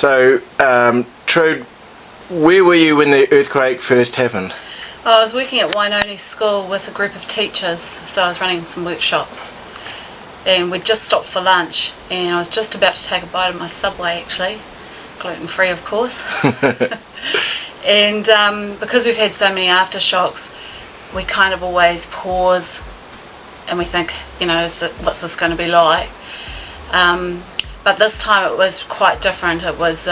So, Trude, where were you when the earthquake first happened? I was working at Wainoni School with a group of teachers, so I was running some workshops. And we'd just stopped for lunch, and I was just about to take a bite of my Subway, actually. Gluten-free, of course. And because we've had so many aftershocks, we kind of always pause and we think, you know, what's this going to be like? But this time it was quite different. It was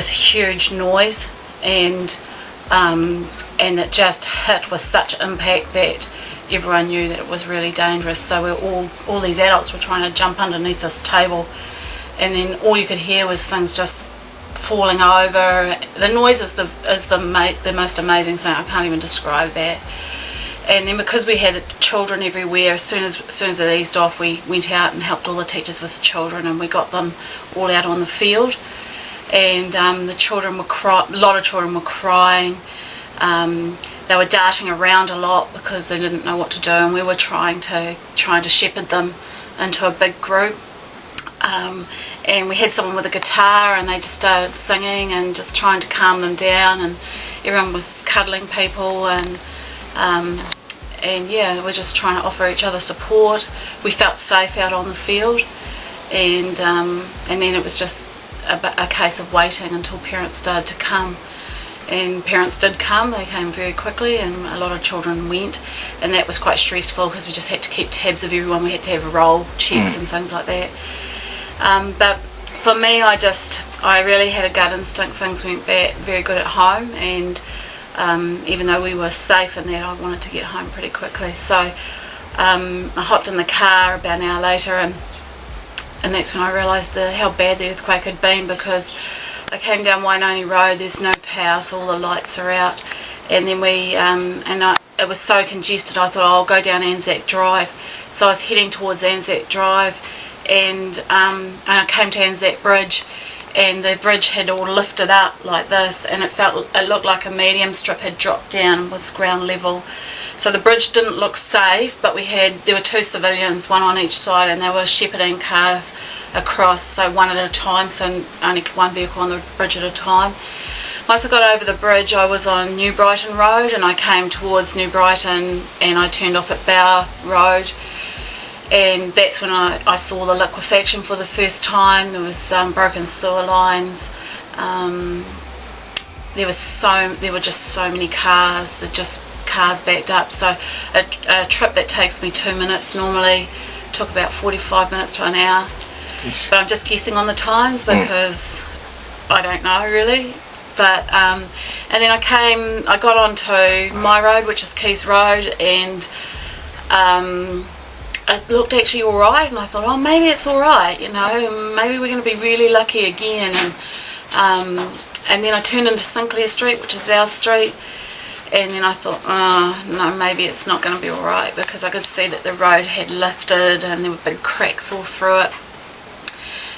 huge noise, and it just hit with such impact that everyone knew that it was really dangerous. So all these adults were trying to jump underneath this table, and then all you could hear was things just falling over. The noise is the most amazing thing. I can't even describe that. And then because we had children everywhere, as soon as it eased off, we went out and helped all the teachers with the children, and we got them all out on the field. And the children were a lot of children were crying. They were darting around a lot because they didn't know what to do, and we were trying to shepherd them into a big group. And we had someone with a guitar, and they just started singing and just trying to calm them down, and everyone was cuddling people, and yeah, we're just trying to offer each other support. We felt safe out on the field, and then it was just a case of waiting until parents started to come. And parents did come. They came very quickly, and a lot of children went, and that was quite stressful because we just had to keep tabs of everyone. We had to have roll checks and things like that. But for me, I really had a gut instinct. Things went very good at home, and even though we were safe in that, I wanted to get home pretty quickly. So I hopped in the car about an hour later, and that's when I realised how bad the earthquake had been, because I came down Wainoni Road. There's no power, so all the lights are out, and then it was so congested. I thought, I'll go down Anzac Drive. So I was heading towards Anzac Drive, and I came to Anzac Bridge, and the bridge had all lifted up like this, and it looked like a medium strip had dropped down and was ground level. So the bridge didn't look safe, but there were two civilians, one on each side, and they were shepherding cars across, so one at a time, so only one vehicle on the bridge at a time. Once I got over the bridge, I was on New Brighton Road, and I came towards New Brighton, and I turned off at Bower Road, and that's when I saw the liquefaction for the first time. There was broken sewer lines. There were just so many cars. Cars backed up. So a trip that takes me 2 minutes normally took about 45 minutes to an hour. But I'm just guessing on the times because I don't know really. But and then I got onto my road, which is Keys Road, and it looked actually all right, and I thought, oh, maybe it's all right, you know, maybe we're going to be really lucky again. And then I turned into Sinclair Street, which is our street, and then I thought, oh, no, maybe it's not going to be all right, because I could see that the road had lifted and there were big cracks all through it.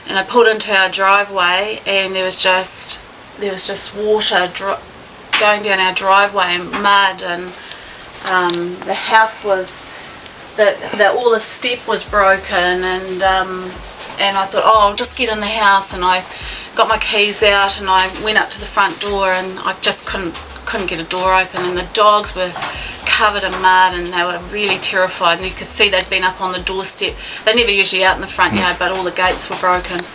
And I pulled into our driveway, and there was just water going down our driveway, and mud, and the house was all the step was broken, and I thought, oh, I'll just get in the house, and I got my keys out, and I went up to the front door, and I just couldn't get a door open, and the dogs were covered in mud, and they were really terrified, and you could see they'd been up on the doorstep. They're never usually out in the front yard, but all the gates were broken.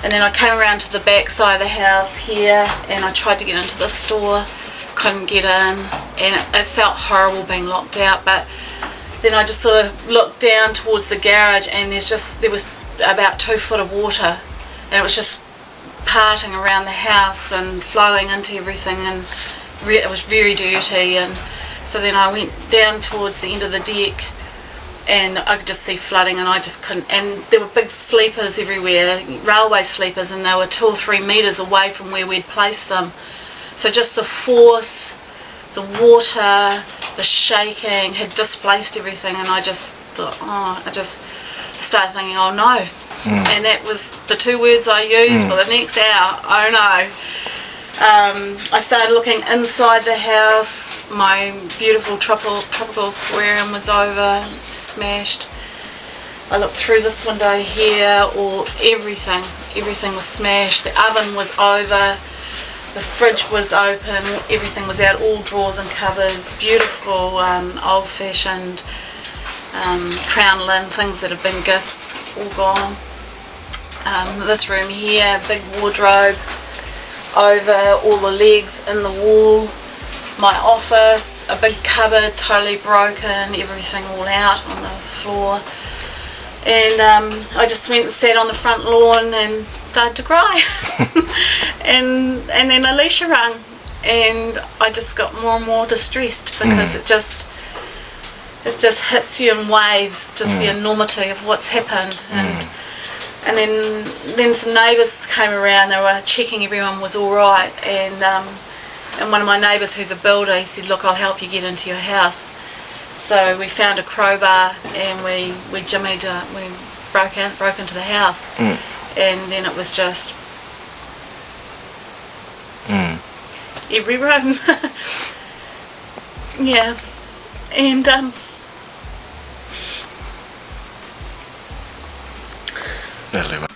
And then I came around to the back side of the house here, and I tried to get into the store, couldn't get in, and it felt horrible being locked out. But then I just sort of looked down towards the garage, and there was about 2 foot of water, and it was just parting around the house and flowing into everything, and it was very dirty. And so then I went down towards the end of the deck, and I could just see flooding, and I just couldn't, and there were big sleepers everywhere, railway sleepers, and they were 2 or 3 metres away from where we'd placed them. So just the force, the water, the shaking had displaced everything, and I just thought, I started thinking, oh no. And that was the 2 words I used for the next hour, oh no. I started looking inside the house. My beautiful tropical aquarium was over, smashed. I looked through this window here, or everything was smashed. The oven was over, the fridge was open, everything was out, all drawers and cupboards, beautiful old-fashioned crown linen, things that have been gifts, all gone. This room here, big wardrobe over, all the legs in the wall. My office, a big cupboard, totally broken, everything all out on the floor. And I just went and sat on the front lawn and started to cry. and then Alicia rang, and I just got more and more distressed because it just hits you in waves, just the enormity of what's happened. And then some neighbours came around. They were checking everyone was all right, and one of my neighbours, who's a builder, he said, "Look, I'll help you get into your house." So we found a crowbar and we jimmied, we broke into the house, and then it was just every room. Yeah, and Natalie,